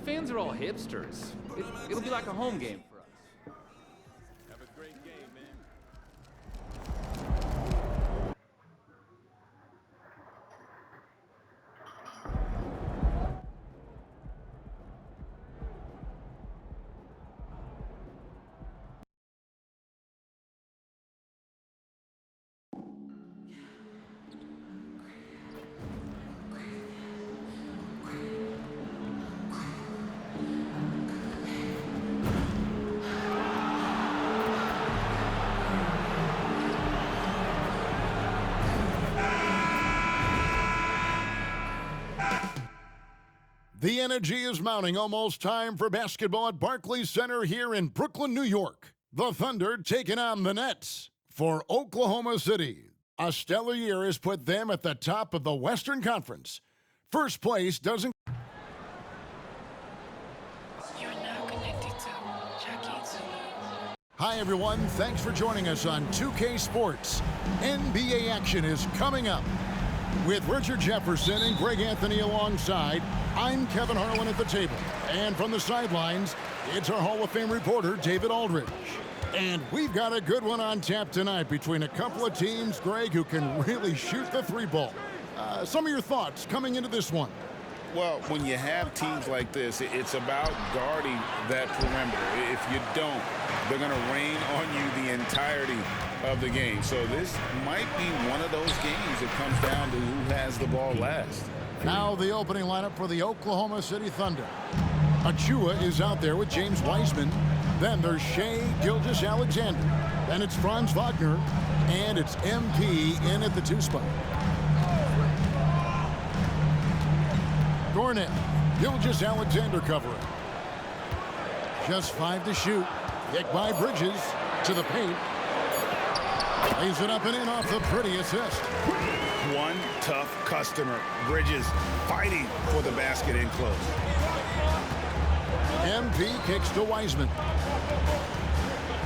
fans are all hipsters. It'll be like a home game for us. Have a great game, man. The energy is mounting. Almost time for basketball at Barclays Center here in Brooklyn, New York. The Thunder taking on the Nets for Oklahoma City. A stellar year has put them at the top of the Western Conference. First place doesn't... You're now connected to Jackie Zulu. Hi, everyone. Thanks for joining us on 2K Sports. NBA action is coming up. With Richard Jefferson and Greg Anthony alongside, I'm Kevin Harlan at the table. And from the sidelines, it's our Hall of Fame reporter, David Aldridge. And we've got a good one on tap tonight between a couple of teams, Greg, who can really shoot the three ball. Some of your thoughts coming into this one. Well, when you have teams like this, it's about guarding that perimeter. If you don't, they're going to rain on you the entirety of the game. So this might be one of those games that comes down to who has the ball last. Now the opening lineup for the Oklahoma City Thunder. Achua is out there with James Wiseman. Then there's Shai Gilgeous-Alexander. Then it's Franz Wagner. And it's MP in at the 2 spot. Gornett, Gilgeous-Alexander covering. Just 5 to shoot. Kick by Bridges to the paint. Lays it up and in off the pretty assist. One tough customer. Bridges fighting for the basket in close. MP kicks to Wiseman.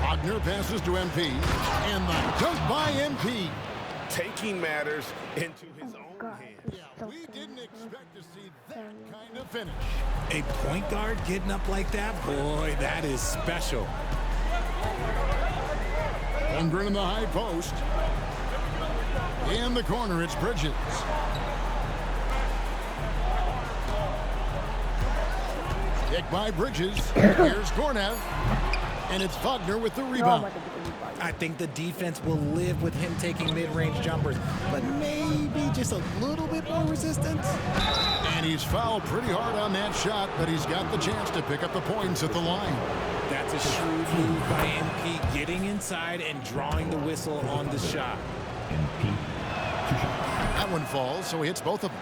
Wagner passes to MP. And the dunk by MP. Taking matters into his own hands. Yeah, we didn't expect to see that kind of finish. A point guard getting up like that? Boy, that is special. Holmgren in the high post. In the corner, it's Bridges. Kick by Bridges. Here's Gornett. And it's Wagner with the rebound. I think the defense will live with him taking mid-range jumpers, but maybe just a little bit more resistance. And he's fouled pretty hard on that shot, but he's got the chance to pick up the points at the line. That's a shrewd move by MP, getting inside and drawing the whistle on the shot. That one falls, so he hits both of them.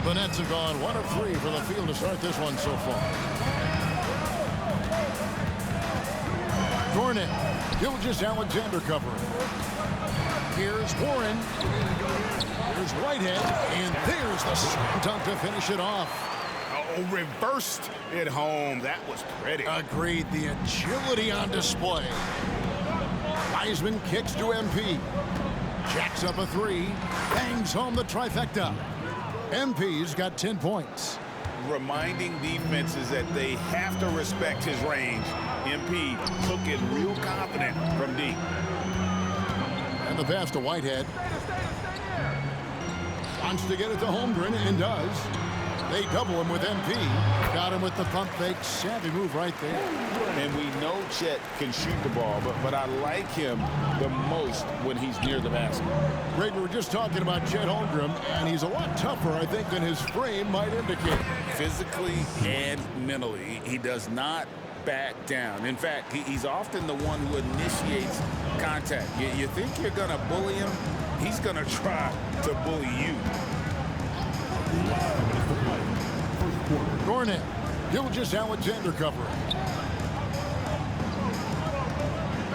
The Nets have gone 1 of 3 for the field to start this one so far. Gornett, Gilgeous-Alexander covering. Here's Warren. Here's Whitehead, and there's the slam dunk to finish it off. Oh, reversed it home. That was pretty. Agreed, the agility on display. Wiseman kicks to MP. Jacks up a 3, bangs home the trifecta. MP's got 10 points. Reminding defenses that they have to respect his range. MP took it real confident from deep. And the pass to Whitehead. Wants to get it to Holmgren and does. They double him with MP. Got him with the pump fake. Savvy move right there. And we know Chet can shoot the ball, but I like him the most when he's near the basket. Greg, we were just talking about Chet Holmgren, and he's a lot tougher, I think, than his frame might indicate. Physically and mentally, he does not back down. In fact, he's often the one who initiates contact. You think you're going to bully him? He's going to try to bully you. Gornett, Gilgeous-Alexander covering.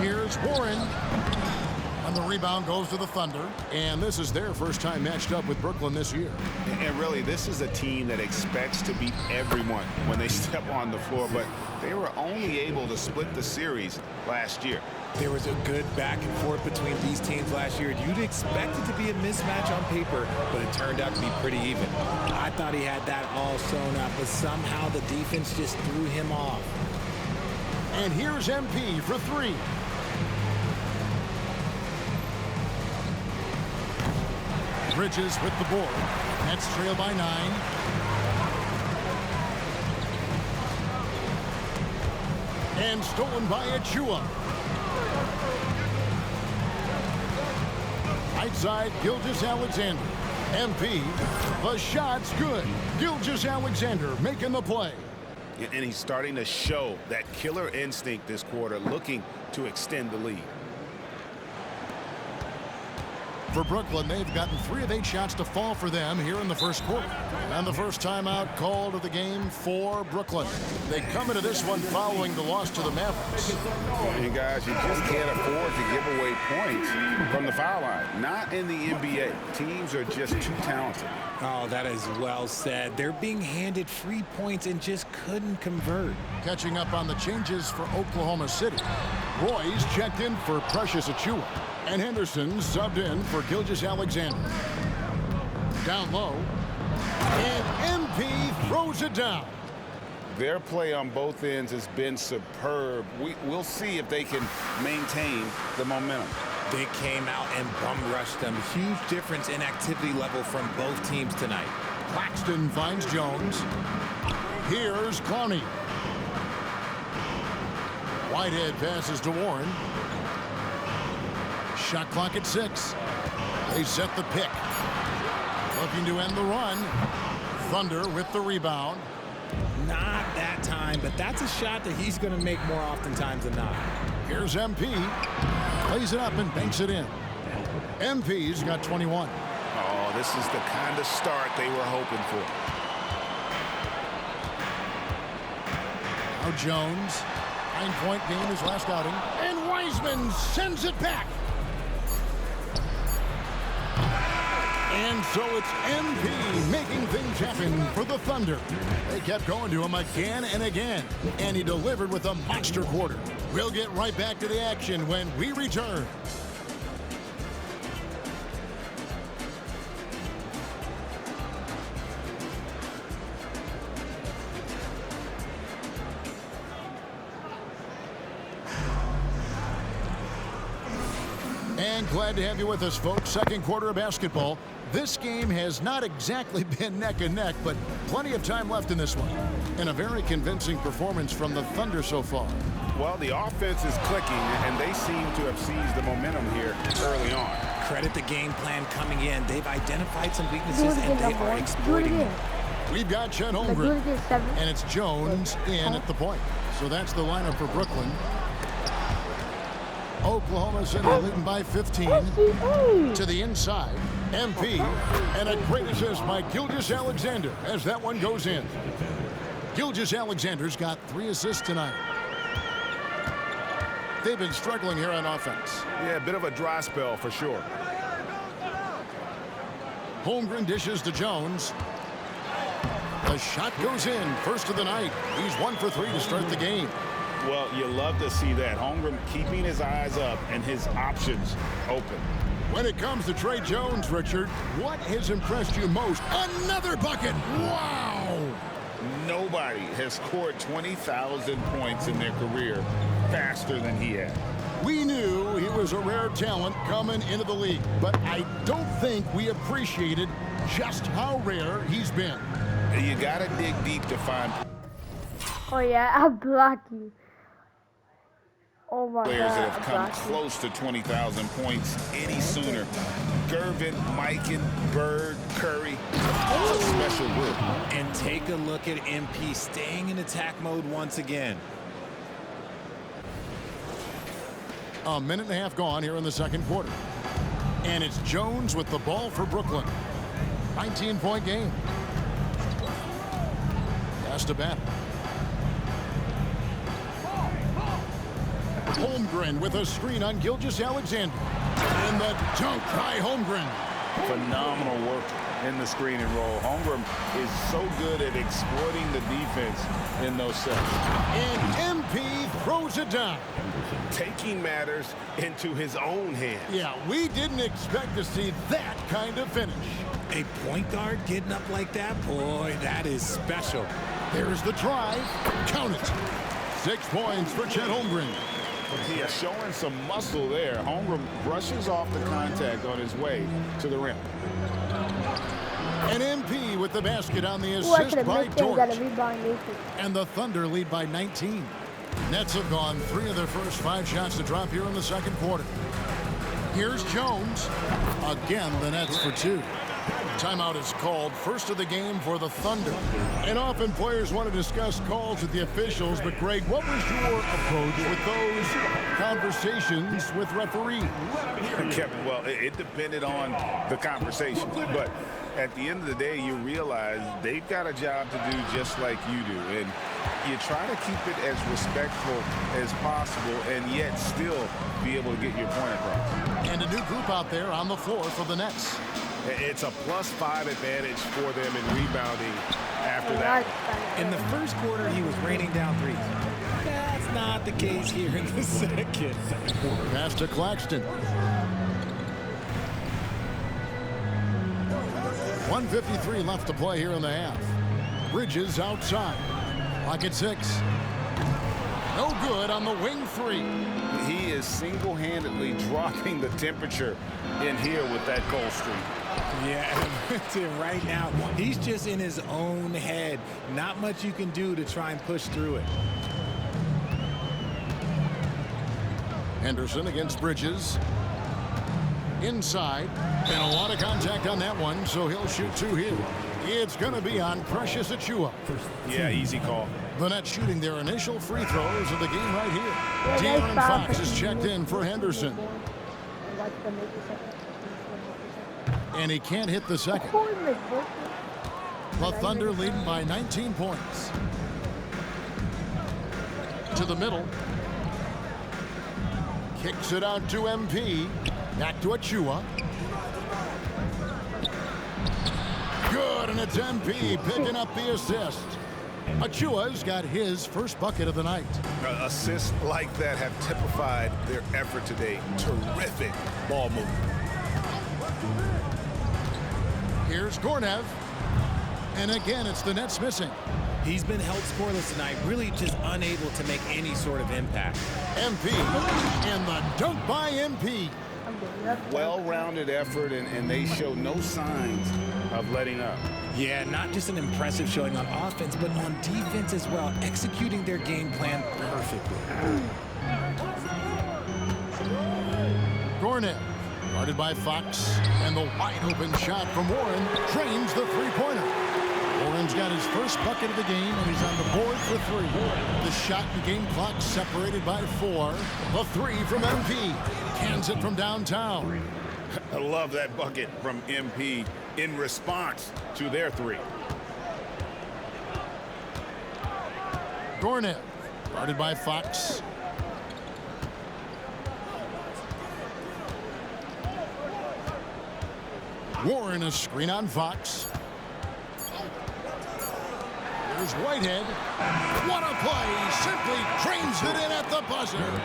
Here's Warren. And the rebound goes to the Thunder. And this is their first time matched up with Brooklyn this year. And really, this is a team that expects to beat everyone when they step on the floor. But they were only able to split the series last year. There was a good back and forth between these teams last year. You'd expect it to be a mismatch on paper, but it turned out to be pretty even. I thought he had that all sewn up, but somehow the defense just threw him off. And here's MP for three. Bridges with the board. Nets trail by 9. And stolen by Achua. Right side, Gilgeous-Alexander. MP, the shot's good. Gilgeous-Alexander making the play. And he's starting to show that killer instinct this quarter, looking to extend the lead. For Brooklyn, they've gotten 3 of 8 shots to fall for them here in the first quarter. And the first timeout called of the game for Brooklyn. They come into this one following the loss to the Mavericks. And guys, you just can't afford to give away points from the foul line. Not in the NBA. Teams are just too talented. Oh, that is well said. They're being handed free points and just couldn't convert. Catching up on the changes for Oklahoma City. Roy's checked in for Precious Achua. And Henderson subbed in for Gilgeous-Alexander. Down low. And MP throws it down. Their play on both ends has been superb. We'll see if they can maintain the momentum. They came out and bum rushed them. Huge difference in activity level from both teams tonight. Claxton finds Jones. Here's Clowney. Whitehead passes to Warren. Shot clock at 6. They set the pick. Looking to end the run. Thunder with the rebound. Not that time, but that's a shot that he's going to make more oftentimes than not. Here's MP. Plays it up and banks it in. MP's got 21. Oh, this is the kind of start they were hoping for. Now Jones. 9-point game his last outing. And Wiseman sends it back. And so it's MP making things happen for the Thunder. They kept going to him again and again, and he delivered with a monster quarter. We'll get right back to the action when we return. And glad to have you with us, folks. Second quarter of basketball. This game has not exactly been neck and neck, but plenty of time left in this one. And a very convincing performance from the Thunder so far. Well, the offense is clicking, and they seem to have seized the momentum here early on. Credit the game plan coming in. They've identified some weaknesses, and they are exploiting them. We've got Chet Holmgren, and it's Jones in at the point. So that's the lineup for Brooklyn. Oklahoma City leading by 15 to the inside. MP and a great assist by Gilgeous-Alexander as that one goes in. Gilgeous-Alexander's got 3 assists tonight. They've been struggling here on offense. Yeah, a bit of a dry spell for sure. Holmgren dishes to Jones. The shot goes in. First of the night. He's 1 for 3 to start the game. Well, you love to see that. Holmgren keeping his eyes up and his options open. When it comes to Trey Jones, Richard, what has impressed you most? Another bucket! Wow! Nobody has scored 20,000 points in their career faster than he had. We knew he was a rare talent coming into the league, but I don't think we appreciated just how rare he's been. You got to dig deep to find Oh yeah, I'll block you. Oh my players god, that have come close to 20,000 points any sooner. Gervin, Mikan, Bird, Curry. That's a special group. And take a look at MP staying in attack mode once again. A minute and a half gone here in the second quarter. And it's Jones with the ball for Brooklyn. 19-point game. Pass to Bennett. Holmgren with a screen on Gilgeous-Alexander. And the dunk by Holmgren. Phenomenal work in the screen and roll. Holmgren is so good at exploiting the defense in those sets. And MP throws it down. Taking matters into his own hands. Yeah, we didn't expect to see that kind of finish. A point guard getting up like that, boy, that is special. There's the drive. Count it. 6 points for Chet Holmgren. Yeah, showing some muscle there. Holmgren brushes off the contact on his way to the rim. And MP with the basket on the Ooh, I assist could have by missed him. Got a Dort. rebound. And the Thunder lead by 19. Nets have gone 3 of their first 5 shots to drop here in the second quarter. Here's Jones. Again, the Nets for 2. Timeout is called, first of the game for the Thunder. And often players want to discuss calls with the officials, but Greg, what was your approach with those conversations with referees? Kevin, well, it depended on the conversation, but at the end of the day, you realize they've got a job to do just like you do, and you try to keep it as respectful as possible and yet still be able to get your point across. And a new group out there on the floor for the Nets. It's a +5 advantage for them in rebounding after that. In the first quarter, he was raining down threes. That's not the case here in the second. Pass to Claxton. 1:53 left to play here in the half. Bridges outside. Clock at 6. No good on the wing 3. He is single-handedly dropping the temperature in here with that cold streak. Yeah, right now, he's just in his own head. Not much you can do to try and push through it. Henderson against Bridges. Inside. And a lot of contact on that one, so he'll shoot 2 here. It's going to be on Precious Achiuwa. Yeah, easy call. The Nets shooting their initial free throws of the game right here. Yeah, De'Aaron Fox is checked in for Henderson. And he can't hit the second. The Thunder leading by 19 points. To the middle. Kicks it out to MP. Back to Achiuwa. Good, and it's MP picking up the assist. Achiuwa's got his first bucket of the night. Assists like that have typified their effort today. Terrific ball movement. Here's Gornev. And again, it's the Nets missing. He's been held scoreless tonight, really just unable to make any sort of impact. MP, and the dunk by MP. Well-rounded effort, and they show no signs of letting up. Yeah, not just an impressive showing on offense, but on defense as well, executing their game plan perfectly. Gornev, guarded by Fox, and the wide-open shot from Warren drains the three-pointer. Warren's got his first bucket of the game, and he's on the board for 3. The shot and game clock separated by 4. The 3 from MP. Cans it from downtown. I love that bucket from MP in response to their 3. Gornev, guarded by Fox. Warren, a screen on Fox. There's Whitehead. What a play! Simply drains it in at the buzzer.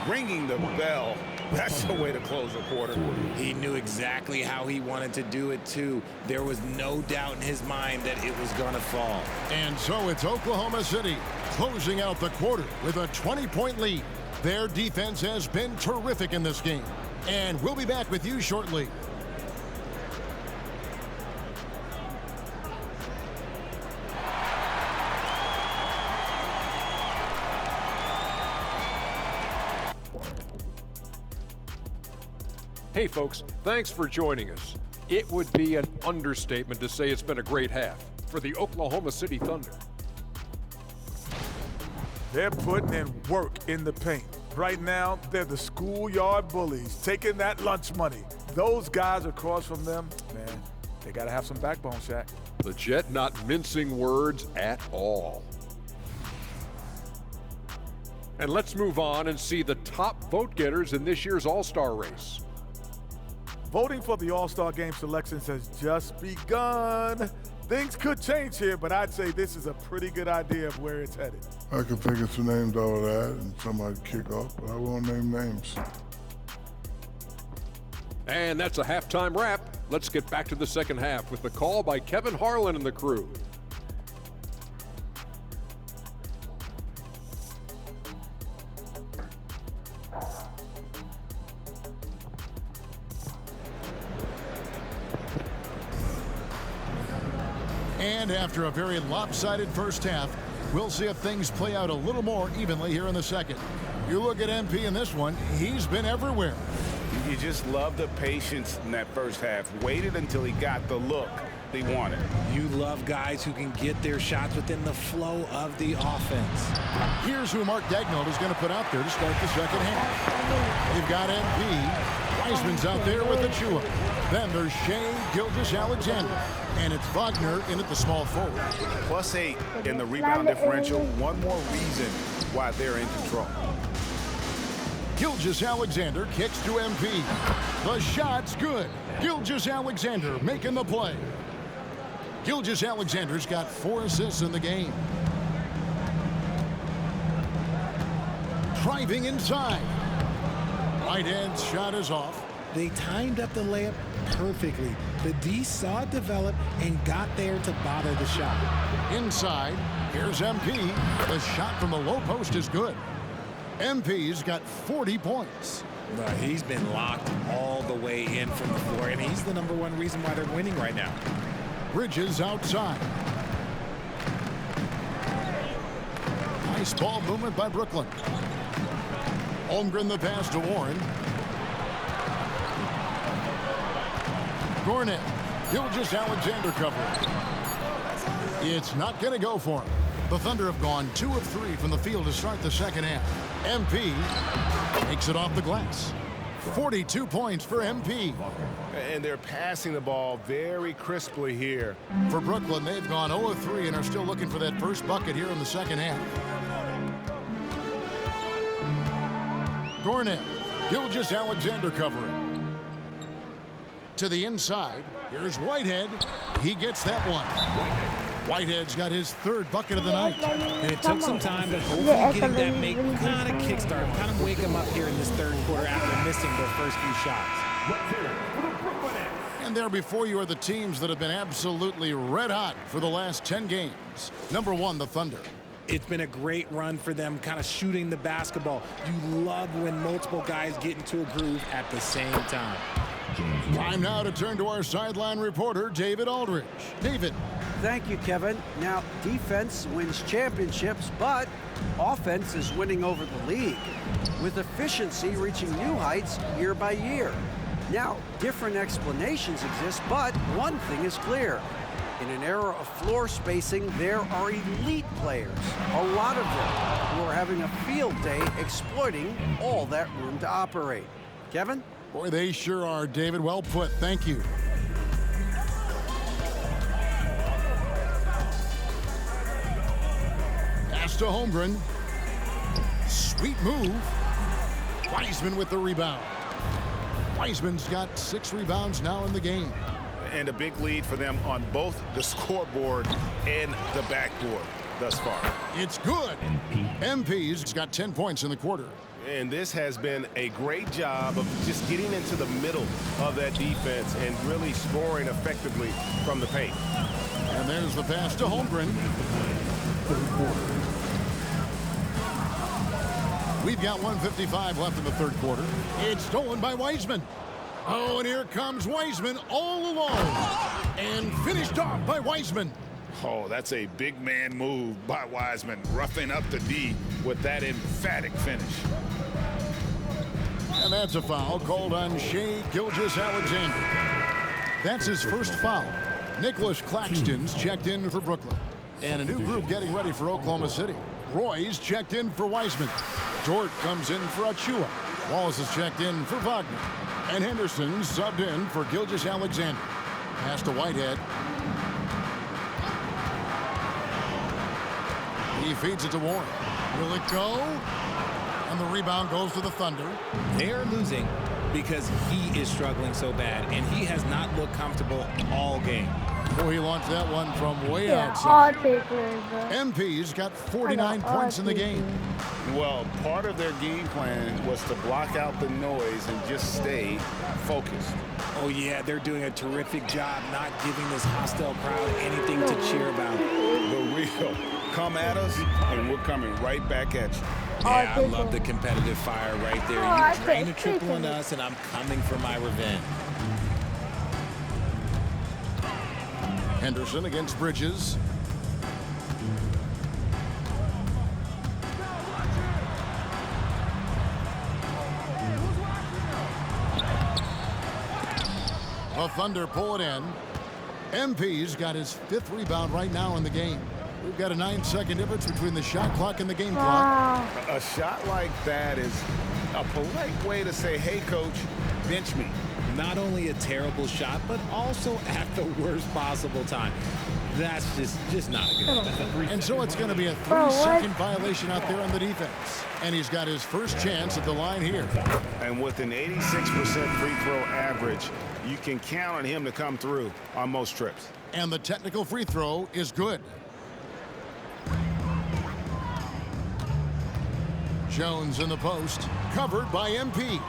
Ringing the bell. That's the way to close a quarter. He knew exactly how he wanted to do it, too. There was no doubt in his mind that it was going to fall. And so it's Oklahoma City closing out the quarter with a 20-point lead. Their defense has been terrific in this game. And we'll be back with you shortly. Hey folks, thanks for joining us. It would be an understatement to say it's been a great half for the Oklahoma City Thunder. They're putting in work in the paint. Right now, they're the schoolyard bullies, taking that lunch money. Those guys across from them, man, they gotta have some backbone, Shaq. The Jet not mincing words at all. And let's move on and see the top vote getters in this year's All-Star race. Voting for the All-Star Game selections has just begun. Things could change here, but I'd say this is a pretty good idea of where it's headed. I could think of some names out of that and somebody kick off, but I won't name names. And that's a halftime wrap. Let's get back to the second half with the call by Kevin Harlan and the crew. And after a very lopsided first half, we'll see if things play out a little more evenly here in the second. You look at MP in this one, he's been everywhere. You just love the patience in that first half. Waited until he got the look he wanted. You love guys who can get their shots within the flow of the offense. Here's who Mark Daigneault is going to put out there to start the second half. They've got MP. Wiseman's out there with Achua. Then there's Shea Gilgeous-Alexander. And it's Wagner in at the small forward. +8 in the rebound differential. One more reason why they're in control. Gilgeous-Alexander kicks to MP. The shot's good. Gilgeous-Alexander making the play. Gilgeous-Alexander's got 4 assists in the game. Driving inside. Whitehead's shot is off. They timed up the layup perfectly. The D saw it develop and got there to bother the shot. Inside, here's MP. The shot from the low post is good. MP's got 40 points. He's been locked all the way in from the floor, and he's the #1 reason why they're winning right now. Bridges outside. Nice ball movement by Brooklyn. Holmgren the pass to Warren. Gornett. Gilgeous-Alexander covering. It's not going to go for him. The Thunder have gone 2 of 3 from the field to start the second half. MP takes it off the glass. 42 points for MP. And they're passing the ball very crisply here. For Brooklyn, they've gone 0 of 3 and are still looking for that first bucket here in the second half. Gornett. Gilgeous-Alexander covering. To the inside. Here's Whitehead. He gets that one. Whitehead's got his 3rd bucket of the night. And it took some time, but hopefully getting that make kind of kickstart, kind of wake them up here in this 3rd quarter after missing their first few shots. And there before you are the teams that have been absolutely red hot for the last 10 games. #1, the Thunder. It's been a great run for them, kind of shooting the basketball. You love when multiple guys get into a groove at the same time. Time now to turn to our sideline reporter, David Aldridge. David. Thank you, Kevin. Now, defense wins championships, but offense is winning over the league, with efficiency reaching new heights year by year. Now, different explanations exist, but one thing is clear. In an era of floor spacing, there are elite players, a lot of them, who are having a field day exploiting all that room to operate. Kevin? Boy, they sure are, David. Well put. Thank you. Pass to Holmgren. Sweet move. Wiseman with the rebound. Wiseman's got 6 rebounds now in the game. And a big lead for them on both the scoreboard and the backboard thus far. It's good. MP's got 10 points in the quarter. And this has been a great job of just getting into the middle of that defense and really scoring effectively from the paint. And there's the pass to Holmgren. We've got 1:55 left in the 3rd quarter. It's stolen by Wiseman. Oh, and here comes Wiseman all alone. And finished off by Wiseman. Oh, that's a big man move by Wiseman, roughing up the D with that emphatic finish. And that's a foul called on Shea Gilgeous-Alexander. That's his first foul. Nicholas Claxton's checked in for Brooklyn. And a new group getting ready for Oklahoma City. Roy's checked in for Wiseman. Dort comes in for Achua. Wallace is checked in for Wagner. And Henderson subbed in for Gilgeous-Alexander. Pass to Whitehead. He feeds it to Warren. Will it go? And the rebound goes to the Thunder. They're losing because he is struggling so bad, and he has not looked comfortable all game. Oh, he launched that one from way Yeah, outside. all takers. MP's got 49 points in the game. Well, part of their game plan was to block out the noise and just stay focused. Oh, yeah, they're doing a terrific job not giving this hostile crowd anything to cheer about. The real come at us, and we're coming right back at you. Yeah, I love the competitive fire right there. I You drain a can't triple take on it. us, and I'm coming for my revenge. Henderson against Bridges. The Thunder pull it in. MP's got his 5th rebound right now in the game. We've got a 9-second difference between the shot clock and the game clock. A shot like that is a polite way to say, hey, coach, bench me. Not only a terrible shot, but also at the worst possible time. That's just not a good thing. And so it's going to be a 3-second violation out there on the defense. And he's got his first chance at the line here. And with an 86% free throw average, you can count on him to come through on most trips. And the technical free throw is good. Jones in the post, covered by MP.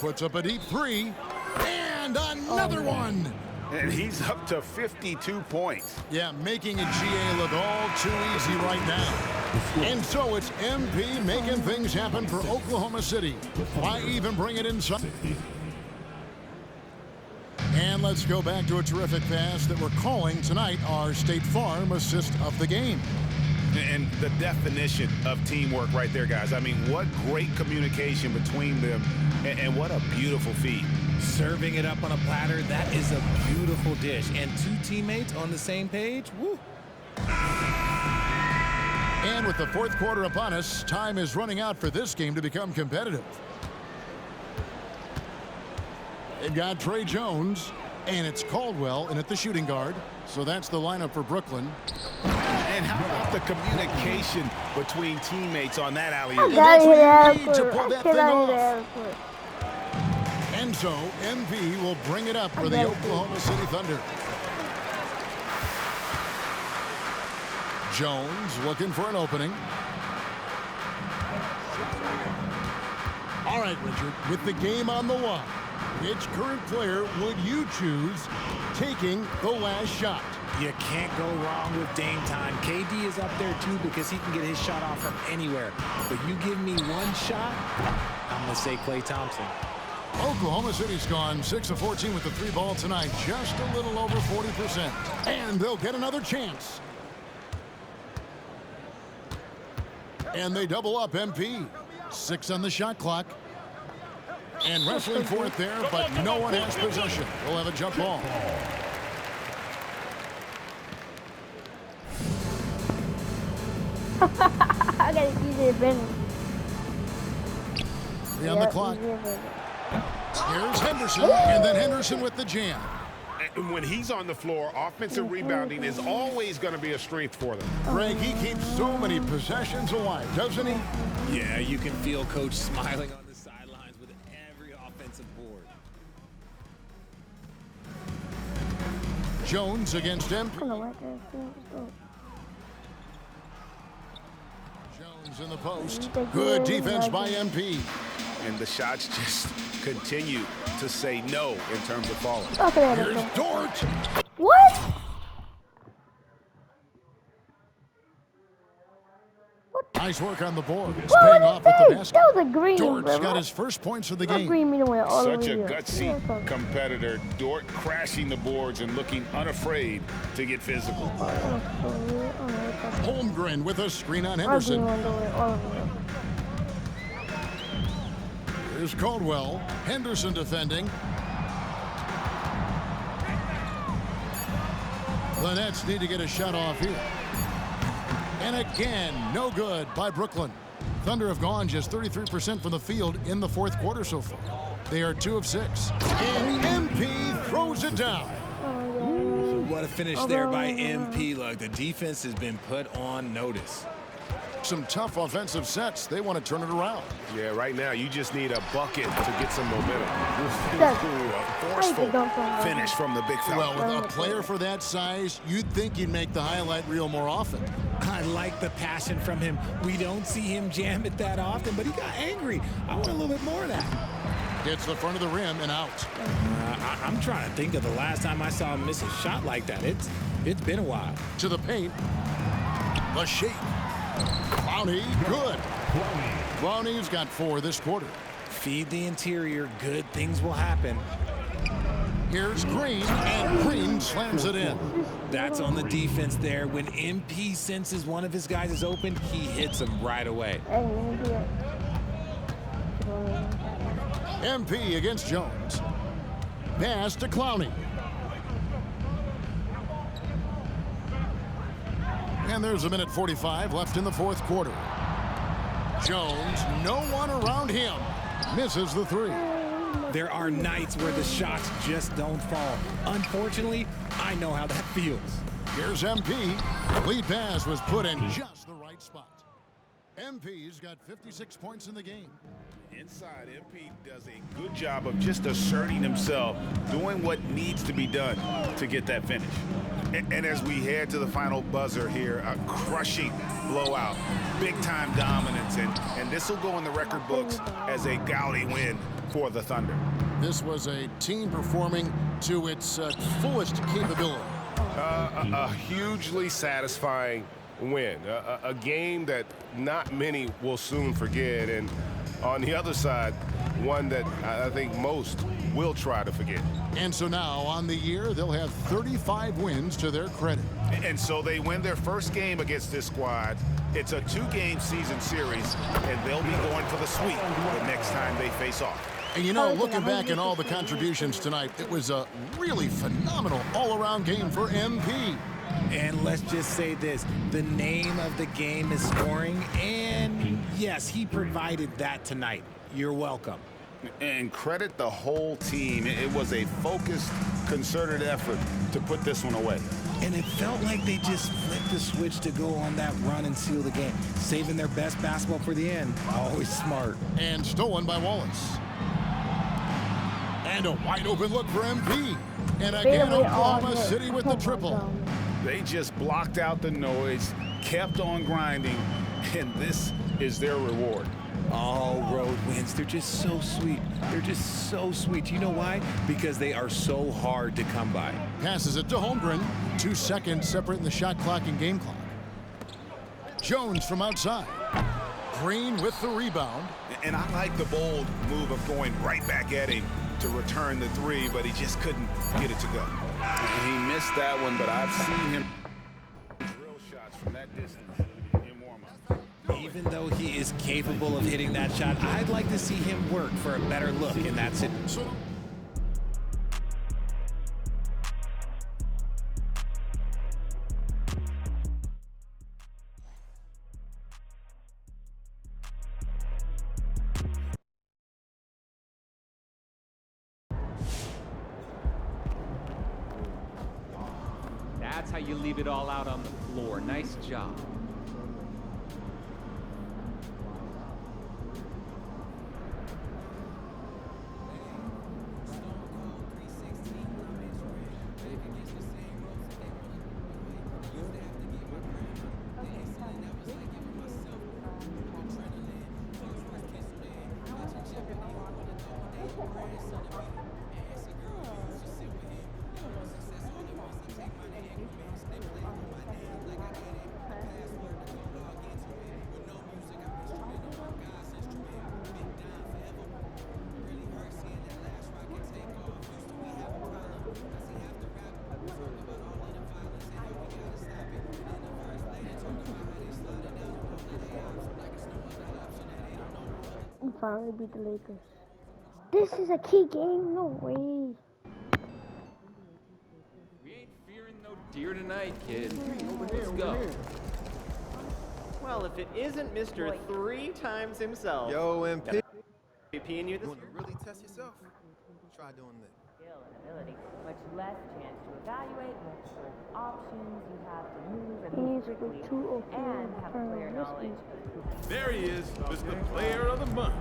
Puts up a deep 3, and another one. And he's up to 52 points. Yeah, making a GA look all too easy right now. And so it's MP making things happen for Oklahoma City. Why even bring it inside? And let's go back to a terrific pass that we're calling tonight our State Farm assist of the game. And the definition of teamwork right there, guys. I mean, what great communication between them, and what a beautiful feed. Serving it up on a platter, that is a beautiful dish. And 2 teammates on the same page, woo. And with the 4th quarter upon us, time is running out for this game to become competitive. They've got Trey Jones, and it's Caldwell in at the shooting guard. So that's the lineup for Brooklyn. And how about the communication between teammates on that alley-oop? And that's what you need to pull that thing off. And so MP will bring it up for the Oklahoma City Thunder. Jones looking for an opening. All right, Richard, with the game on the line, which current player would you choose taking the last shot? You can't go wrong with Dame time. KD is up there too because he can get his shot off from anywhere. But you give me one shot, I'm going to say Klay Thompson. Oklahoma City's gone 6 of 14 with the 3 ball tonight, just a little over 40%. And they'll get another chance. And they double up MP. 6 on the shot clock. And wrestling for it there, but no one has possession. We'll have a jump ball. I gotta use it again. 3 on the clock. Here's Henderson, and then Henderson with the jam. And when he's on the floor, offensive rebounding is always going to be a strength for them. Greg, he keeps so many possessions alive, doesn't he? Yeah, you can feel Coach smiling on the sidelines with every offensive board. Jones against MP. Jones in the post. Good defense by MP. And the shots just continue to say no in terms of falling. Here's Dort. What? Nice work on the board. It's paying off with the basket. That was a green. Dort's got his first points of the game. Green mean away all Such a over gutsy competitor. Dort crashing the boards and looking unafraid to get physical. Holmgren with a screen on Henderson. Here's Caldwell. Henderson defending. The Nets need to get a shot off here. And again, no good by Brooklyn. Thunder have gone just 33% from the field in the 4th quarter so far. They are 2 of 6. And MP throws it down. What a finish there by MP. Look, the defense has been put on notice. Some tough offensive sets. They want to turn it around. Yeah, right now you just need a bucket to get some momentum. A forceful finish from the big fella. Well, with a player for that size, you'd think he'd make the highlight reel more often. I like the passion from him. We don't see him jam it that often, but he got angry. I want a little bit more of that. Hits the front of the rim and out. I'm trying to think of the last time I saw him miss a shot like that. It's been a while. To the paint. The shake. Clowney, good. Clowney's got 4 this quarter. Feed the interior. Good things will happen. Here's Green, and Green slams it in. That's on the defense there. When MP senses one of his guys is open, he hits him right away. MP against Jones. Pass to Clowney. And there's 1:45 left in the fourth quarter. Jones, no one around him. Misses the 3. There are nights where the shots just don't fall. Unfortunately, I know how that feels. Here's MP. Lead pass was put in just the right spot. MP's got 56 points in the game. Inside, MP does a good job of just asserting himself, doing what needs to be done to get that finish. And as we head to the final buzzer here, a crushing blowout, big-time dominance, and this will go in the record books as a gaudy win for the Thunder. This was a team performing to its fullest capability. A hugely satisfying win, a game that not many will soon forget, and on the other side, one that I think most will try to forget. And so now, on the year, they'll have 35 wins to their credit. And so they win their first game against this squad. It's a 2-game season series, and they'll be going for the sweep the next time they face off. And you know, looking back at all the contributions tonight, it was a really phenomenal all-around game for MP. And let's just say this, the name of the game is scoring, and yes, he provided that tonight. You're welcome. And credit the whole team. It was a focused, concerted effort to put this one away. And it felt like they just flipped the switch to go on that run and seal the game, saving their best basketball for the end. Always smart. And stolen by Wallace. And a wide open look for MP. And again, Oklahoma City with the triple. They just blocked out the noise, kept on grinding, and this is their reward. All road wins. They're just so sweet. They're just so sweet. You know why? Because they are so hard to come by. Passes it to Holmgren. 2 seconds separating the shot clock and game clock. Jones from outside. Green with the rebound. And I like the bold move of going right back at him to return the 3, but he just couldn't get it to go. He missed that one, but I've seen him drill shots from that distance in warm-up. Even though he is capable of hitting that shot, I'd like to see him work for a better look in that situation. That's how you leave it all out on the floor. Nice job. We finally beat the Lakers. This is a key game. No way. We ain't fearing no deer tonight, kid. Let's go. Well, if it isn't Mr. 3 times himself. Yo, MP. And you this want to really test yourself? Try doing this. Skill and ability, much less chance to evaluate multiple options. You have to move and He needs and have player knowledge. There he is, Mr. Player of the Month.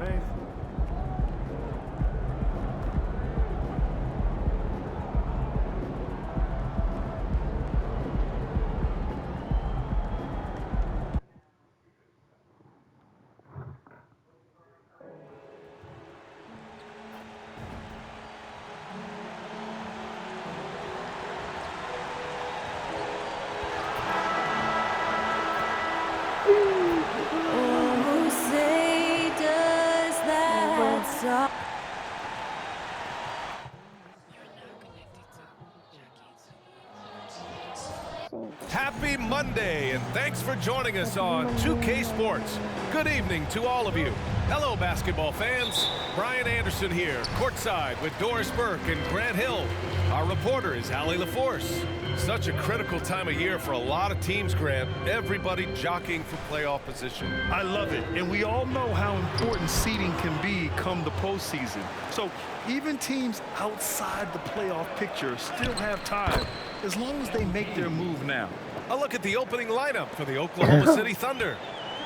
Happy Monday, and thanks for joining us on 2K Sports. Good evening to all of you. Hello, basketball fans. Brian Anderson here, courtside with Doris Burke and Grant Hill. Our reporter is Allie LaForce. Such a critical time of year for a lot of teams, Grant. Everybody jockeying for playoff position. I love it, and we all know how important seeding can be come the postseason. So even teams outside the playoff picture still have time as long as they make their move now. A look at the opening lineup for the Oklahoma City Thunder.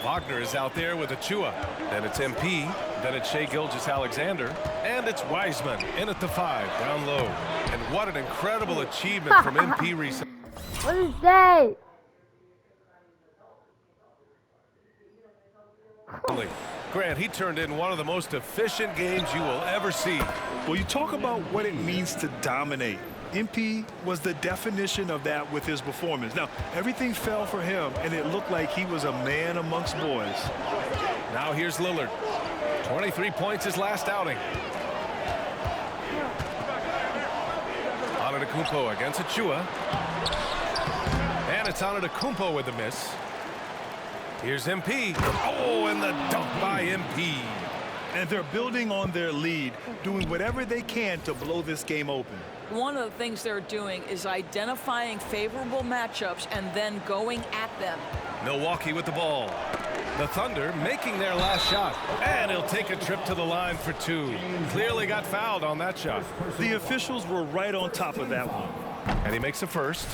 Wagner is out there with Achua. Then it's MP. Then it's Shai Gilgeous-Alexander. And it's Wiseman in at the 5, down low. And what an incredible achievement from MP recently. What is that? Grant, he turned in one of the most efficient games you will ever see. Well, you talk about what it means to dominate. MP was the definition of that with his performance. Now, everything fell for him, and it looked like he was a man amongst boys. Now here's Lillard. 23 points his last outing. Antetokounmpo against Achua. And it's Antetokounmpo with the miss. Here's MP. Oh, and the dunk by MP. And they're building on their lead, doing whatever they can to blow this game open. One of the things they're doing is identifying favorable matchups and then going at them. Milwaukee with the ball. The Thunder making their last shot. And he'll take a trip to the line for 2. Clearly got fouled on that shot. The officials were right on top of that one. And he makes a first.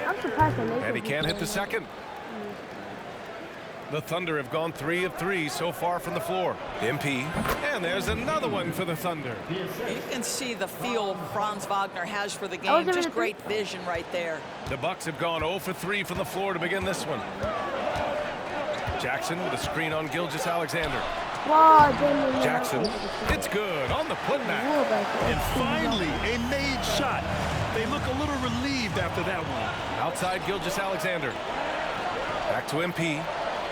I'm surprised the Lakers. And he can't hit the second. The Thunder have gone 3 of 3 so far from the floor. MP. And there's another one for the Thunder. You can see the feel Franz Wagner has for the game. Just great vision right there. The Bucks have gone 0 for 3 from the floor to begin this one. Jackson with a screen on Gilgeous-Alexander. Jackson. It's good on the putback. And finally, a made shot. They look a little relieved after that one. Outside Gilgeous-Alexander. Back to MP.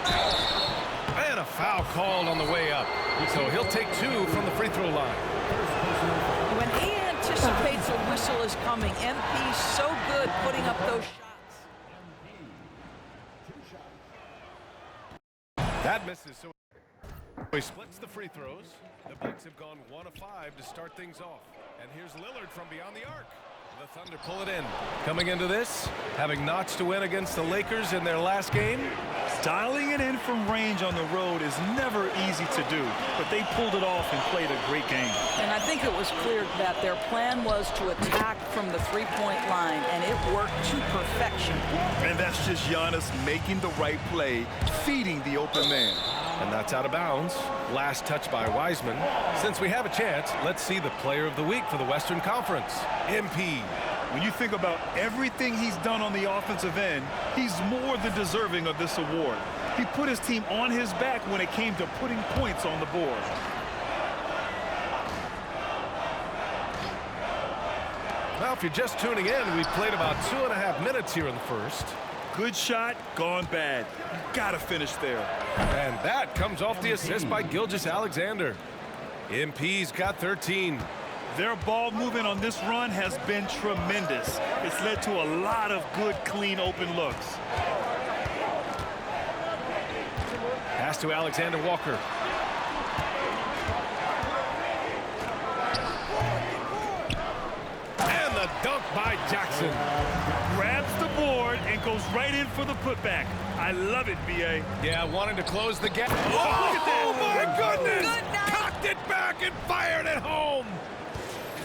And a foul called on the way up. So he'll take 2 from the free throw line. When he anticipates a whistle is coming, MP's so good putting up those shots. That misses, so he splits the free throws. The Bucks have gone 1 of 5 to start things off. And here's Lillard from beyond the arc. The Thunder pull it in. Coming into this, having notched a win against the Lakers in their last game. Dialing it in from range on the road is never easy to do, but they pulled it off and played a great game. And I think it was clear that their plan was to attack from the three-point line, and it worked to perfection. And that's just Giannis making the right play, feeding the open man. And that's out of bounds. Last touch by Wiseman. Since we have a chance, let's see the player of the week for the Western Conference. MP. When you think about everything he's done on the offensive end, he's more than deserving of this award. He put his team on his back when it came to putting points on the board. Well, if you're just tuning in, we've played about 2.5 minutes here in the first. Good shot, gone bad. You gotta finish there. And that comes off the assist by Gilgeous-Alexander. MP's got 13. Their ball movement on this run has been tremendous. It's led to a lot of good, clean, open looks. Pass to Alexander Walker. And the dunk by Jackson. Grabs the board and goes right in for the putback. I love it, B.A. Yeah, wanting to close the gap. Oh, look at that. Oh, my goodness! Cocked it back and fired it home.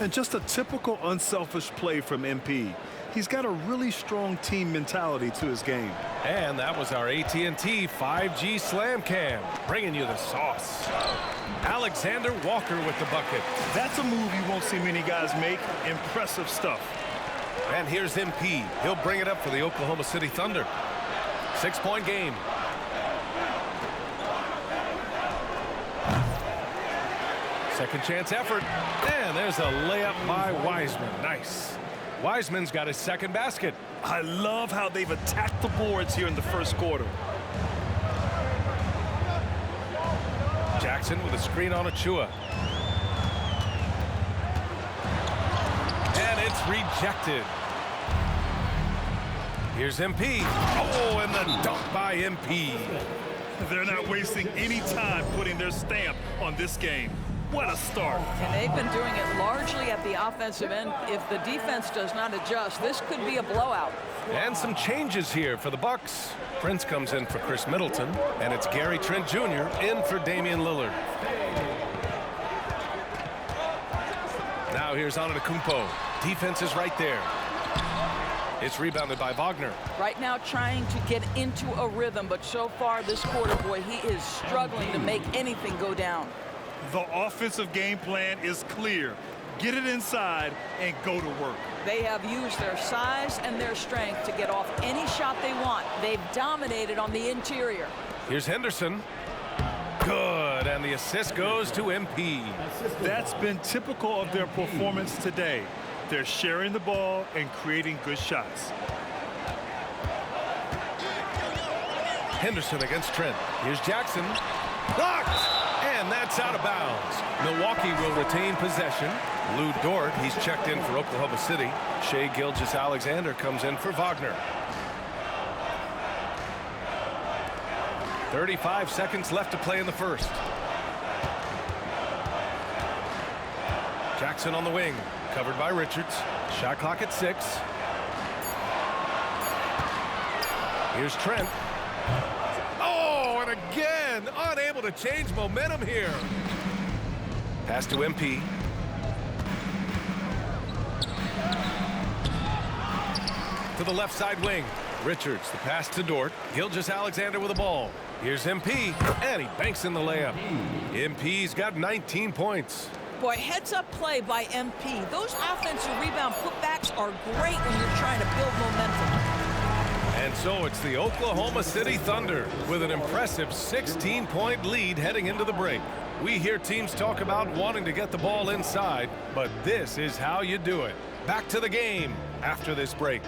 And just a typical unselfish play from MP. He's got a really strong team mentality to his game. And that was our AT&T 5G Slam Cam, bringing you the sauce. Alexander Walker with the bucket. That's a move you won't see many guys make. Impressive stuff. And here's MP. He'll bring it up for the Oklahoma City Thunder. 6-point game. Second chance effort. And there's a layup by Wiseman. Nice. Wiseman's got his second basket. I love how they've attacked the boards here in the first quarter. Jackson with a screen on Achua. And it's rejected. Here's MP. Oh, and the dunk by MP. They're not wasting any time putting their stamp on this game. What a start. And they've been doing it largely at the offensive end. If the defense does not adjust, this could be a blowout. And some changes here for the Bucks. Prince comes in for Chris Middleton, and it's Gary Trent Jr. in for Damian Lillard. Now here's Antetokounmpo. Defense is right there. It's rebounded by Wagner. Right now trying to get into a rhythm, but so far this quarter, boy, he is struggling to make anything go down. The offensive game plan is clear. Get it inside and go to work. They have used their size and their strength to get off any shot they want. They've dominated on the interior. Here's Henderson. Good, and the assist goes to MP. That's been typical of their performance today. They're sharing the ball and creating good shots. Henderson against Trent. Here's Jackson. Blocked! And that's out of bounds. Milwaukee will retain possession. Lou Dort, he's checked in for Oklahoma City. Shai Gilgeous-Alexander comes in for Wagner. 35 seconds left to play in the first. Jackson on the wing, covered by Richards. Shot clock at 6. Here's Trent. Oh, and again, unable to change momentum here. Pass to MP. To the left side wing. Richards, the pass to Dort. Gilgeous-Alexander with the ball. Here's MP, and he banks in the layup. MP's got 19 points. Boy, heads-up play by MP. Those offensive rebound putbacks are great when you're trying to build momentum. And so it's the Oklahoma City Thunder with an impressive 16-point lead heading into the break. We hear teams talk about wanting to get the ball inside, but this is how you do it. Back to the game after this break.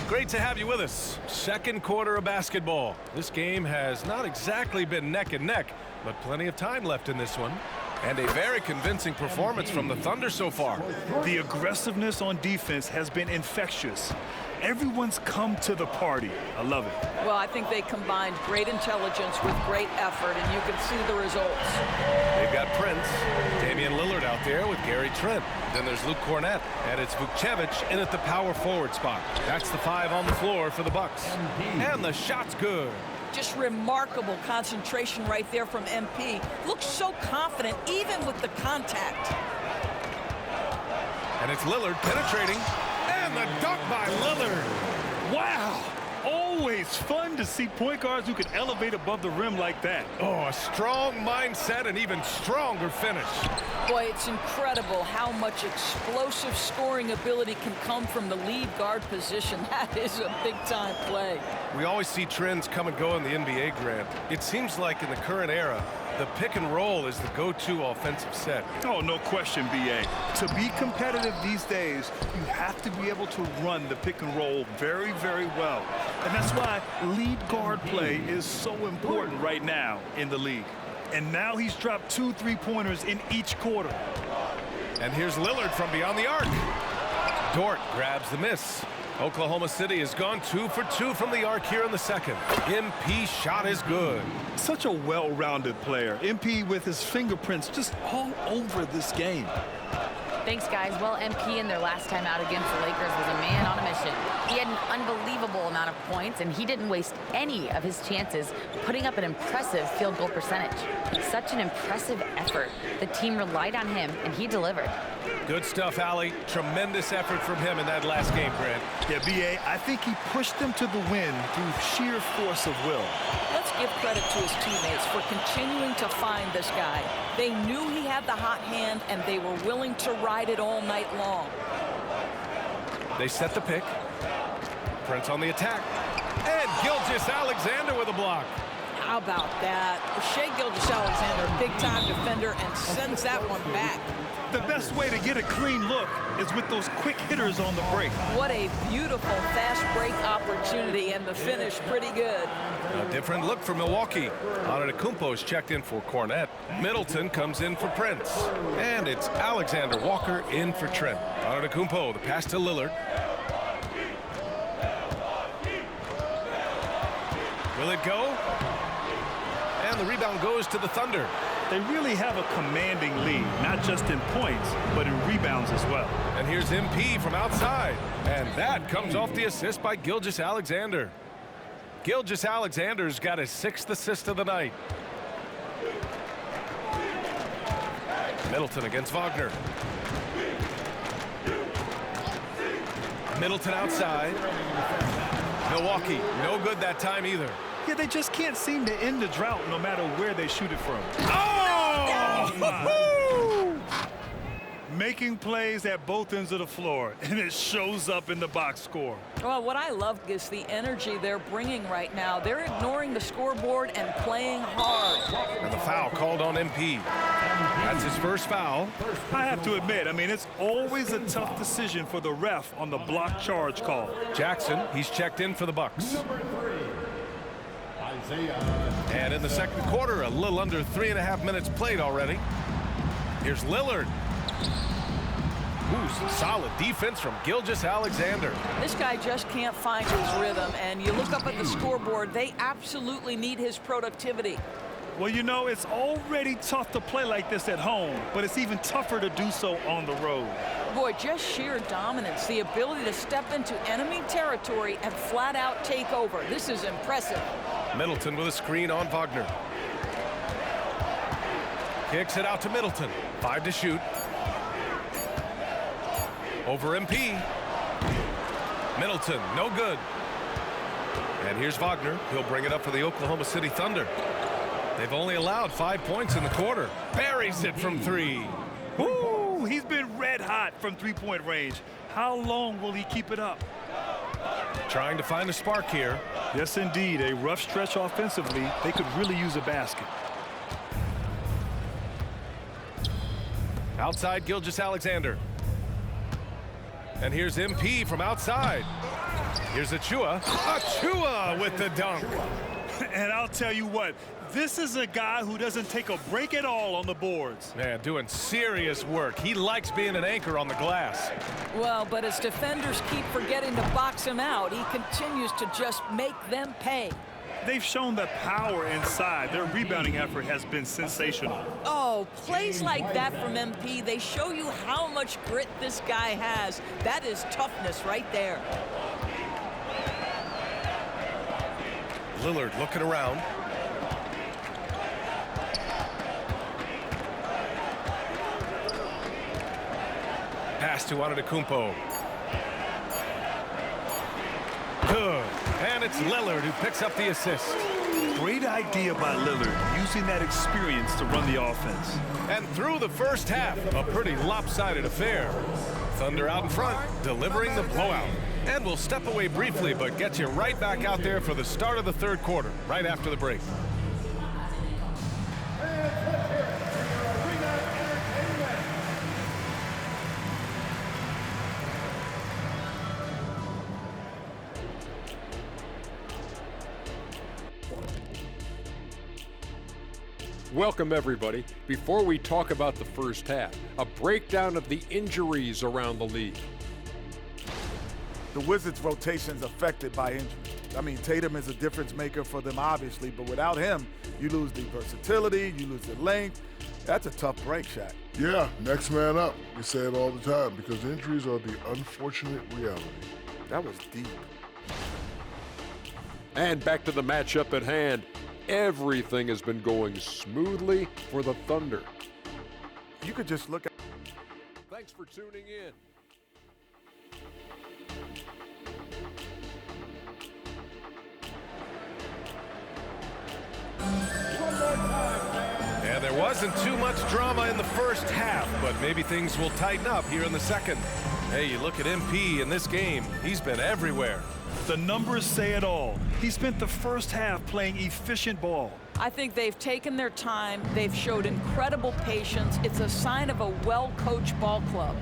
Great to have you with us. Second quarter of basketball. This game has not exactly been neck and neck, but plenty of time left in this one. And a very convincing performance from the Thunder so far. The aggressiveness on defense has been infectious. Everyone's come to the party. I love it. Well, I think they combined great intelligence with great effort, and you can see the results. They've got Prince, Damian Lillard out there with Gary Trent. Then there's Luke Cornett, and it's Vukcevic in at the power forward spot. That's the 5 on the floor for the Bucks. And the shot's good. Just remarkable concentration right there from MP. Looks so confident, even with the contact. And it's Lillard penetrating. And the dunk by Lillard. Wow. Always fun to see point guards who can elevate above the rim like that. Oh, a strong mindset and even stronger finish. Boy, it's incredible how much explosive scoring ability can come from the lead guard position. That is a big-time play. We always see trends come and go in the NBA, Grant. It seems like in the current era, the pick and roll is the go-to offensive set. Oh, no question, B.A. To be competitive these days, you have to be able to run the pick and roll very, very well. And that's why lead guard play is so important right now in the league. And now he's dropped 2 3-pointers in each quarter. And here's Lillard from beyond the arc. Dort grabs the miss. Oklahoma City has gone 2 for 2 from the arc here in the second. MP shot is good. Such a well-rounded player. MP with his fingerprints just all over this game. Thanks, guys. Well, MP in their last time out against the Lakers was a man on a mission. He had an unbelievable amount of points, and he didn't waste any of his chances, putting up an impressive field goal percentage. Such an impressive effort. The team relied on him, and he delivered. Good stuff, Allie. Tremendous effort from him in that last game, Grant. Yeah, B.A., I think he pushed them to the win through sheer force of will. Let's give credit to his teammates for continuing to find this guy. They knew he had the hot hand, and they were willing to ride it all night long. They set the pick. Prince on the attack. And Gilgeous-Alexander with a block. How about that? Shai Gilgeous-Alexander, big-time defender, and sends that one back. The best way to get a clean look is with those quick hitters on the break. What a beautiful fast break opportunity, and the finish pretty good. A different look for Milwaukee. Antetokounmpo is checked in for Cornette. Middleton comes in for Prince. And it's Alexander Walker in for Trent. Antetokounmpo, the pass to Lillard. Will it go? And the rebound goes to the Thunder. They really have a commanding lead, not just in points, but in rebounds as well. And here's MP from outside. And that comes off the assist by Gilgeous-Alexander. Gilgeous-Alexander's got his 6th assist of the night. Middleton against Wagner. Middleton outside. Milwaukee, no good that time either. Yeah, they just can't seem to end the drought no matter where they shoot it from. Oh! Making plays at both ends of the floor, and it shows up in the box score. Well, what I love is the energy they're bringing right now. They're ignoring the scoreboard and playing hard. And the foul called on MP. That's his first foul. I have to admit, I mean, it's always a tough decision for the ref on the block charge call. Jackson, he's checked in for the Bucks. And in the second quarter, a little under 3.5 minutes played already. Here's Lillard. Ooh, some solid defense from Gilgeous-Alexander. This guy just can't find his rhythm, and you look up at the scoreboard, they absolutely need his productivity. Well, you know, it's already tough to play like this at home, but it's even tougher to do so on the road. Boy, just sheer dominance, the ability to step into enemy territory and flat out take over. This is impressive. Middleton with a screen on Wagner. Kicks it out to Middleton. 5 to shoot. Over MP. Middleton, no good. And here's Wagner. He'll bring it up for the Oklahoma City Thunder. They've only allowed 5 points in the quarter. Buries it from 3. Ooh, he's been red hot from three-point range. How long will he keep it up? Trying to find a spark here. Yes, indeed. A rough stretch offensively. They could really use a basket. Outside Gilgeous-Alexander. And here's MP from outside. Here's Achua. Achua with the dunk. And I'll tell you what, this is a guy who doesn't take a break at all on the boards. Man, doing serious work. He likes being an anchor on the glass. Well, but as defenders keep forgetting to box him out, he continues to just make them pay. They've shown that power inside. Their rebounding effort has been sensational. Oh, plays like that from MP, they show you how much grit this guy has. That is toughness right there. Lillard looking around. Pass to Antetokounmpo. Good. And it's Lillard who picks up the assist. Great idea by Lillard, using that experience to run the offense. And through the first half, a pretty lopsided affair. Thunder out in front, delivering the blowout. And we'll step away briefly, but get you right back out there for the start of the third quarter, right after the break. Welcome, everybody. Before we talk about the first half, a breakdown of the injuries around the league. The Wizards' rotation's affected by injury. I mean, Tatum is a difference maker for them, obviously, but without him, you lose the versatility, you lose the length. That's a tough break, Shaq. Yeah, next man up. We say it all the time because injuries are the unfortunate reality. That was deep. And back to the matchup at hand. Everything has been going smoothly for the Thunder. You could just look at... Thanks for tuning in. And there wasn't too much drama in the first half, but maybe things will tighten up here in the second. Hey, you look at MP in this game, he's been everywhere. The numbers say it all. He spent the first half playing efficient ball. I think they've taken their time. They've showed incredible patience. It's a sign of a well-coached ball club.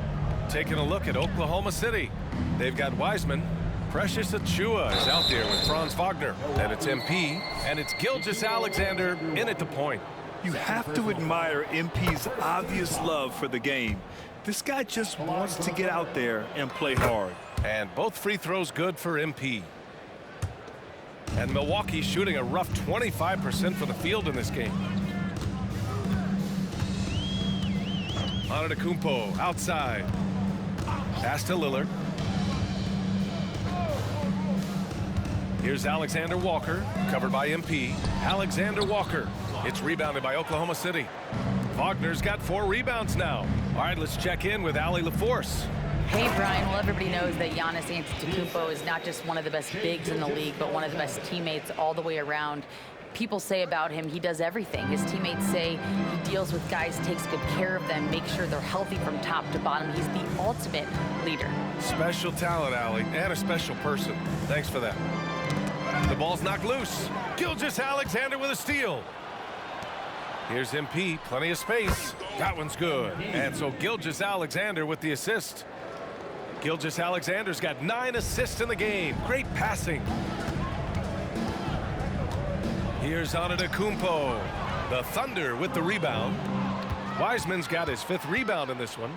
Taking a look at Oklahoma City. They've got Wiseman. Precious Achiuwa is out there with Franz Wagner. Then it's MP, and it's Gilgeous-Alexander in at the point. You have to admire MP's obvious love for the game. This guy just wants to get out there and play hard. And both free throws good for MP. And Milwaukee shooting a rough 25% for the field in this game. Antetokounmpo outside. Pass to Lillard. Here's Alexander Walker, covered by MP. Alexander Walker. It's rebounded by Oklahoma City. Wagner's got 4 rebounds now. All right, let's check in with Allie LaForce. Hey, Brian. Well, everybody knows that Giannis Antetokounmpo is not just one of the best bigs in the league, but one of the best teammates all the way around. People say about him, he does everything. His teammates say he deals with guys, takes good care of them, makes sure they're healthy from top to bottom. He's the ultimate leader. Special talent, Allie, and a special person. Thanks for that. The ball's knocked loose. Gilgeous-Alexander with a steal. Here's MP, plenty of space. That one's good. And so Gilgeous-Alexander with the assist. Gilgeous-Alexander's got 9 assists in the game. Great passing. Here's Antetokounmpo. The Thunder with the rebound. Wiseman's got his 5th rebound in this one.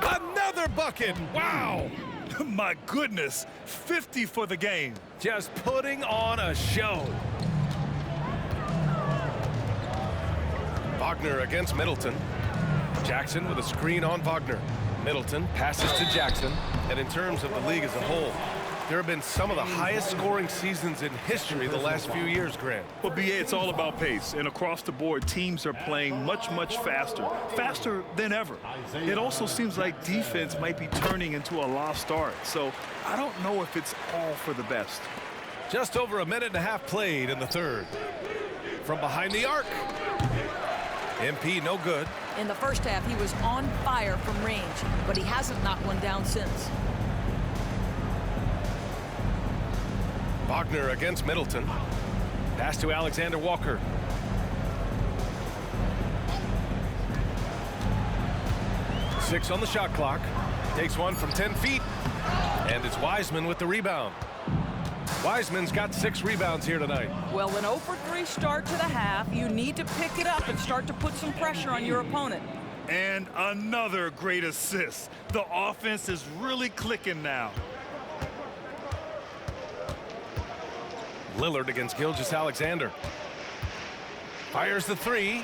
Another bucket. Wow. My goodness, 50 for the game. Just putting on a show. Wagner against Middleton. Jackson with a screen on Wagner. Middleton passes to Jackson. And in terms of the league as a whole, there have been some of the highest scoring seasons in history the last few years, Grant. Well, BA, it's all about pace. And across the board, teams are playing much, much faster. Faster than ever. It also seems like defense might be turning into a lost art. So I don't know if it's all for the best. Just over 1.5 minutes played in the third. From behind the arc. MP no good. In the first half, he was on fire from range, but he hasn't knocked one down since. Wagner against Middleton. Pass to Alexander Walker. Six on the shot clock. Takes one from 10 feet. And it's Wiseman with the rebound. Wiseman's got 6 rebounds here tonight. Well, an 0 for 3 start to the half. You need to pick it up and start to put some pressure on your opponent. And another great assist. The offense is really clicking now. Lillard against Gilgeous-Alexander. Fires the 3.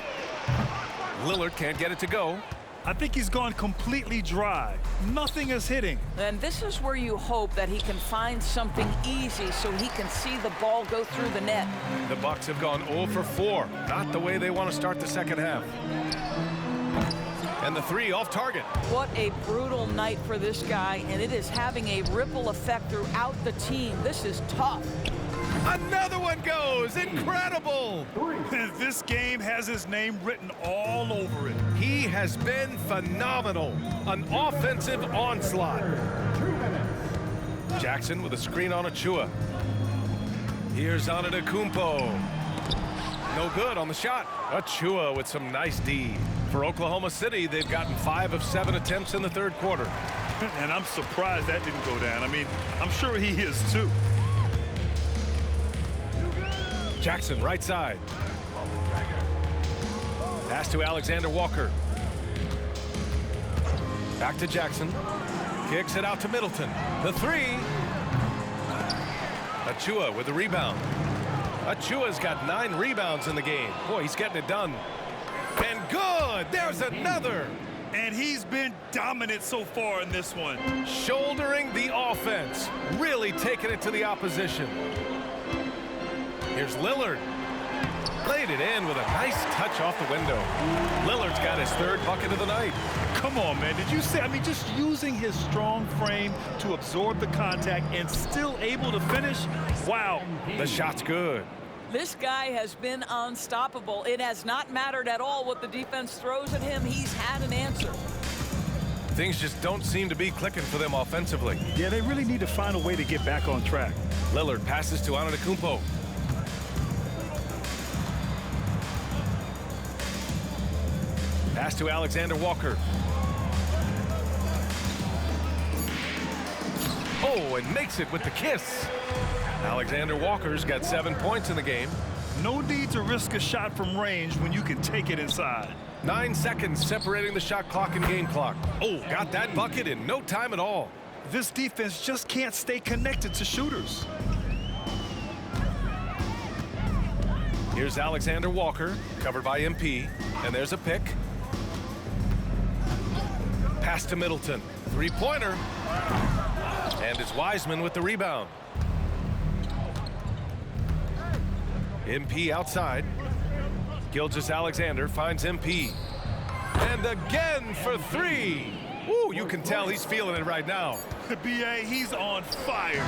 Lillard can't get it to go. I think he's gone completely dry. Nothing is hitting. And this is where you hope that he can find something easy so he can see the ball go through the net. The Bucks have gone 0 for 4. Not the way they want to start the second half. And the 3 off target. What a brutal night for this guy, and it is having a ripple effect throughout the team. This is tough. Another one goes. Incredible. This game has his name written all over it. He has been phenomenal. An offensive onslaught. Jackson with a screen on Achiuwa. Here's Antetokounmpo. No good on the shot. Achiuwa with some nice D. For Oklahoma City, they've gotten 5 of 7 attempts in the third quarter. And I'm surprised that didn't go down. I mean, I'm sure he is too. Jackson right side. Pass to Alexander Walker. Back to Jackson. Kicks it out to Middleton. The 3. Achiuwa with the rebound. Achiuwa's got 9 rebounds in the game. Boy, he's getting it done. And good. There's another. And he's been dominant so far in this one. Shouldering the offense. Really taking it to the opposition. Here's Lillard. Played it in with a nice touch off the window. Lillard's got his third bucket of the night. Come on, man. Did you see? I mean, just using his strong frame to absorb the contact and still able to finish. Wow. The shot's good. This guy has been unstoppable. It has not mattered at all what the defense throws at him. He's had an answer. Things just don't seem to be clicking for them offensively. Yeah, they really need to find a way to get back on track. Lillard passes to Antetokounmpo. Pass to Alexander Walker. Oh, and makes it with the kiss. Alexander Walker's got 7 points in the game. No need to risk a shot from range when you can take it inside. 9 seconds separating the shot clock and game clock. Oh, got that bucket in no time at all. This defense just can't stay connected to shooters. Here's Alexander Walker, covered by MP, and there's a pick. Pass to Middleton. Three-pointer. And it's Wiseman with the rebound. MP outside. Gilgeous-Alexander finds MP. And again for three. Woo, you can tell he's feeling it right now. BA, he's on fire.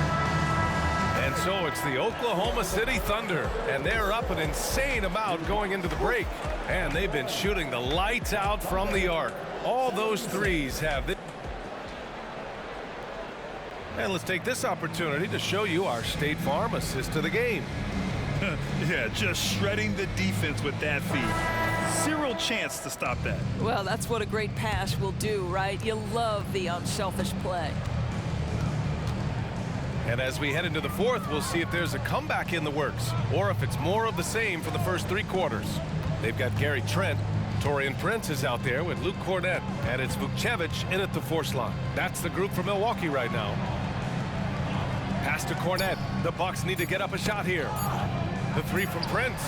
And so it's the Oklahoma City Thunder, and they're up an insane amount going into the break. And they've been shooting the lights out from the arc. All those threes have it. And let's take this opportunity to show you our State Farm assist to the game. Yeah, just shredding the defense with that feed. Zero chance to stop that. Well, that's what a great pass will do, right? You love the unselfish play. And as we head into the fourth, we'll see if there's a comeback in the works or if it's more of the same for the first three quarters. They've got Gary Trent. Taurean Prince is out there with Luke Cornett, and it's Vukcevic in at the force line. That's the group for Milwaukee right now. Pass to Cornett. The Bucks need to get up a shot here. The three from Prince.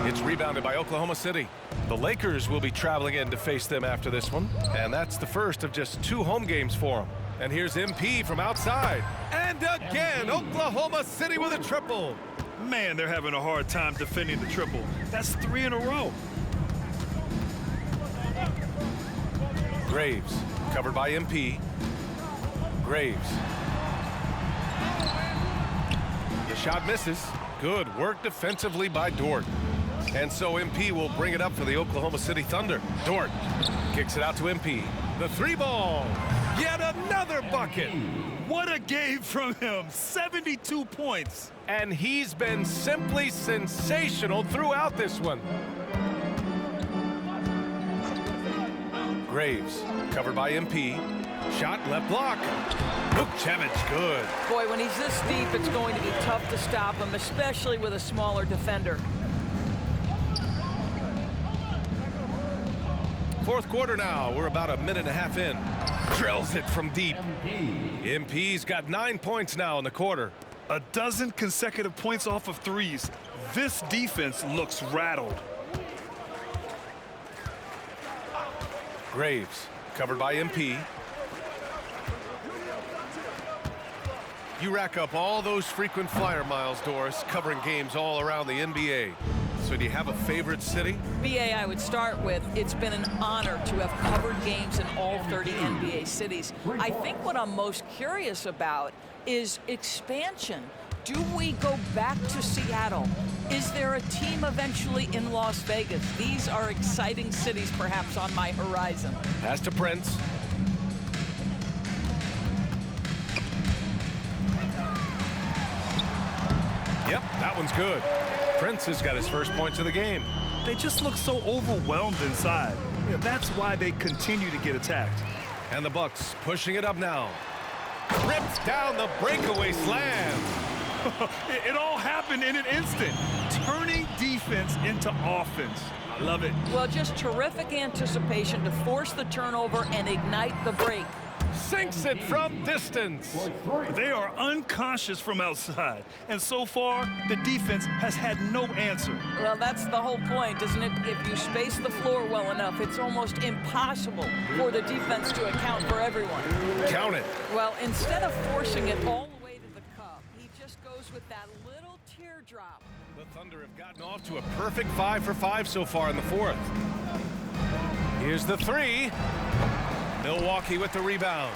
It's rebounded by Oklahoma City. The Lakers will be traveling in to face them after this one, and that's the first of just 2 home games for them. And here's MP from outside. And again, Oklahoma City with a triple. Man, they're having a hard time defending the triple. That's 3 in a row. Graves, covered by MP. Graves. The shot misses. Good work defensively by Dort. And so MP will bring it up for the Oklahoma City Thunder. Dort kicks it out to MP. The 3-ball. Yet another bucket. What a game from him. 72 points. And he's been simply sensational throughout this one. Graves, covered by MP. Shot left block. Vukcevic, good. Boy, when he's this deep, it's going to be tough to stop him, especially with a smaller defender. Fourth quarter now. We're about a minute and a half in. Drills it from deep. MP's got 9 points now in the quarter. A dozen consecutive points off of threes. This defense looks rattled. Graves, covered by MP. You rack up all those frequent flyer miles, Doris, covering games all around the NBA. So do you have a favorite city? BA, I would start with, it's been an honor to have covered games in all 30 NBA cities. I think what I'm most curious about is expansion. Do we go back to Seattle? Is there a team eventually in Las Vegas? These are exciting cities perhaps on my horizon. Pass to Prince. Yep, that one's good. Prince has got his first points of the game. They just look so overwhelmed inside. Yeah, that's why they continue to get attacked. And the Bucks pushing it up now. Rips down the breakaway slam. It all happened in an instant. Turning defense into offense. I love it. Well, just terrific anticipation to force the turnover and ignite the break. sinks it from distance. They are unconscious from outside, and so far, the defense has had no answer. Well, that's the whole point, isn't it? If you space the floor well enough, it's almost impossible for the defense to account for everyone. Count it. Well, instead of forcing it all the way to the cup, he just goes with that little teardrop. The Thunder have gotten off to a perfect 5 for 5 so far in the fourth. Here's the three. Milwaukee with the rebound.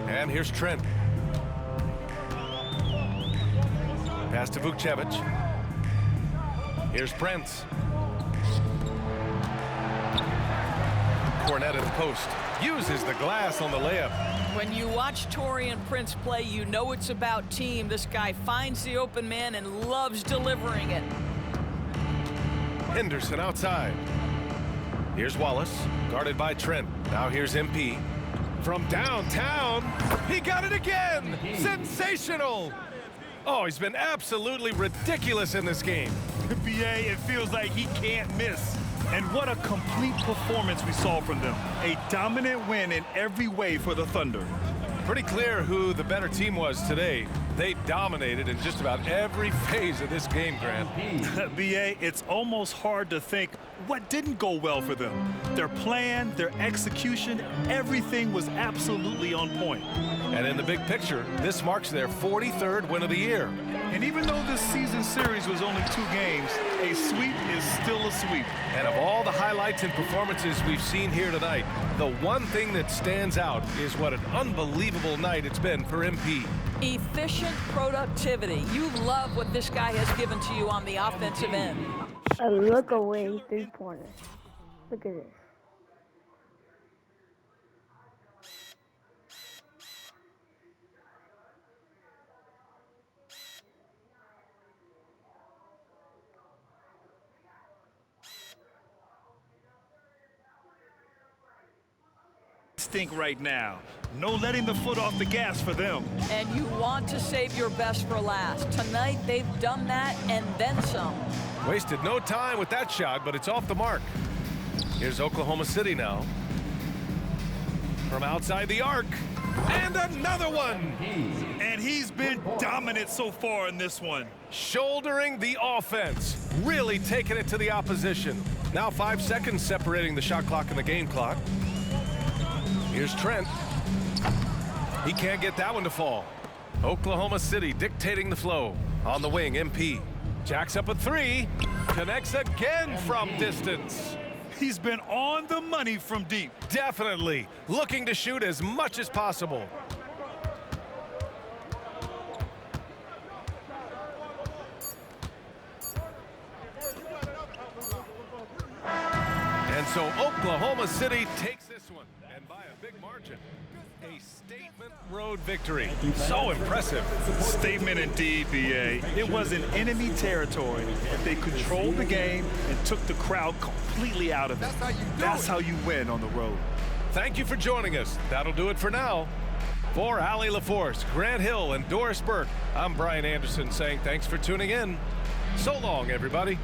And here's Trent. Pass to Vukcevic. Here's Prince. Cornet at the post. Uses the glass on the layup. When you watch Taurean Prince play, you know it's about team. This guy finds the open man and loves delivering it. Henderson outside. Here's Wallace, guarded by Trent. Now here's MP. From downtown, he got it again! Sensational! Oh, he's been absolutely ridiculous in this game. BA, it feels like he can't miss. And what a complete performance we saw from them. A dominant win in every way for the Thunder. Pretty clear who the better team was today. They dominated in just about every phase of this game, Grant. BA, it's almost hard to think what didn't go well for them. Their plan, their execution, everything was absolutely on point. And in the big picture, this marks their 43rd win of the year. And even though this season series was only 2 games, a sweep is still a sweep. And of all the highlights and performances we've seen here tonight, the one thing that stands out is what an unbelievable night it's been for MP. Efficient productivity. You love what this guy has given to you on the offensive end. A look away 3-pointer. Look at this. Think right now. No letting the foot off the gas for them. And you want to save your best for last. Tonight, they've done that and then some. Wasted no time with that shot, but it's off the mark. Here's Oklahoma City now. From outside the arc. And another one! And he's been dominant so far in this one. Shouldering the offense. Really taking it to the opposition. Now 5 seconds separating the shot clock and the game clock. Here's Trent. He can't get that one to fall. Oklahoma City dictating the flow. On the wing, MP. Jacks up a 3. Connects again from distance. He's been on the money from deep. Definitely. Looking to shoot as much as possible. And so Oklahoma City takes this one. And by a big margin. A statement road victory. So impressive. Statement indeed, BA. It was in enemy territory, but they controlled the game and took the crowd completely out of it. That's how you win on the road. Thank you for joining us. That'll do it for now. For Allie LaForce, Grant Hill, and Doris Burke, I'm Brian Anderson saying thanks for tuning in. So long, everybody.